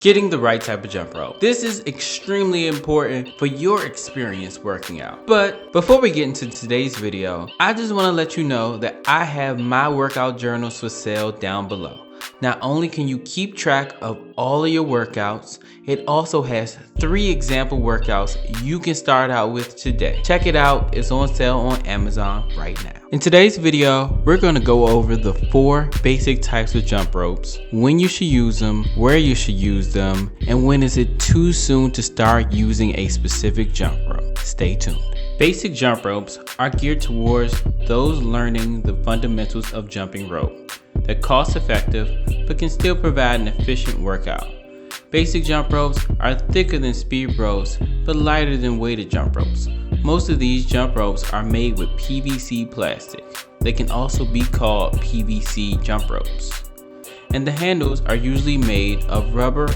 Getting the right type of jump rope. This is extremely important for your experience working out. But before we get into today's video, I just want to let you know that I have my workout journals for sale down below. Not only can you keep track of all of your workouts, it also has 3 example workouts you can start out with today. Check it out, it's on sale on Amazon right now. In today's video, we're going to go over the 4 basic types of jump ropes, when you should use them, where you should use them, and when is it too soon to start using a specific jump rope. Stay tuned. Basic jump ropes are geared towards those learning the fundamentals of jumping rope. They're cost effective but can still provide an efficient workout. Basic jump ropes are thicker than speed ropes but lighter than weighted jump ropes. Most of these jump ropes are made with PVC plastic. They can also be called PVC jump ropes. And the handles are usually made of rubber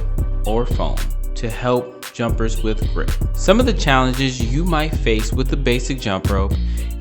or foam to help jumpers with grip. Some of the challenges you might face with the basic jump rope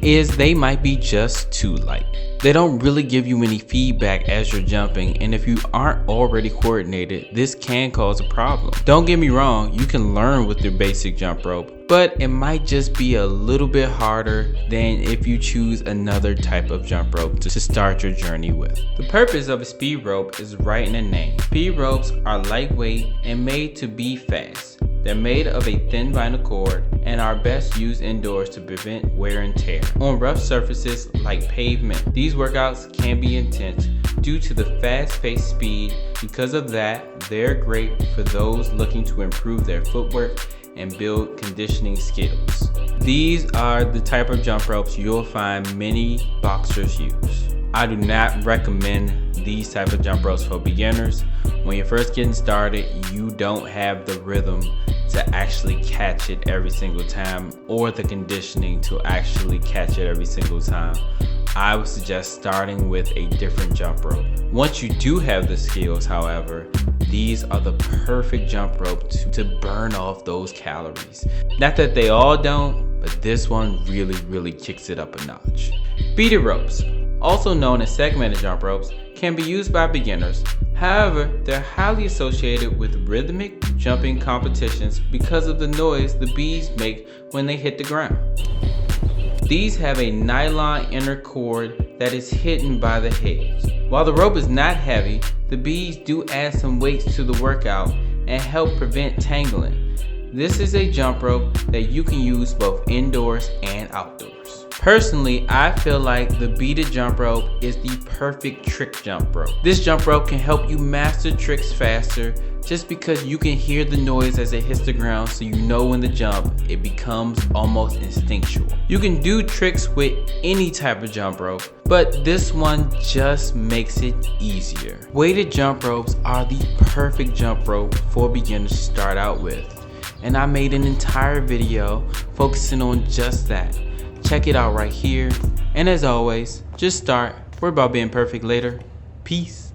is they might be just too light. They don't really give you any feedback as you're jumping, and if you aren't already coordinated, this can cause a problem. Don't get me wrong, you can learn with your basic jump rope, but it might just be a little bit harder than if you choose another type of jump rope to start your journey with. The purpose of a speed rope is right in the name. Speed ropes are lightweight and made to be fast. They're made of a thin vinyl cord and are best used indoors to prevent wear and tear. On rough surfaces like pavement, these workouts can be intense due to the fast-paced speed. Because of that, they're great for those looking to improve their footwork and build conditioning skills. These are the type of jump ropes you'll find many boxers use. I do not recommend these type of jump ropes for beginners. When you're first getting started, you don't have the rhythm to actually catch it every single time or the conditioning to actually catch it every single time. I would suggest starting with a different jump rope. Once you do have the skills, however, these are the perfect jump rope to burn off those calories. Not that they all don't, but this one really kicks it up a notch. Beaded ropes, also known as segmented jump ropes, can be used by beginners. However, they're highly associated with rhythmic jumping competitions because of the noise the beads make when they hit the ground. These have a nylon inner cord that is hidden by the heads. While the rope is not heavy, the beads do add some weights to the workout and help prevent tangling. This is a jump rope that you can use both indoors and outdoors. Personally, I feel like the beaded jump rope is the perfect trick jump rope. This jump rope can help you master tricks faster just because you can hear the noise as it hits the ground, so you know when to jump. It becomes almost instinctual. You can do tricks with any type of jump rope, but this one just makes it easier. Weighted jump ropes are the perfect jump rope for beginners to start out with, and I made an entire video focusing on just that. Check it out right here, and as always, just start. Worry about being perfect later. Peace.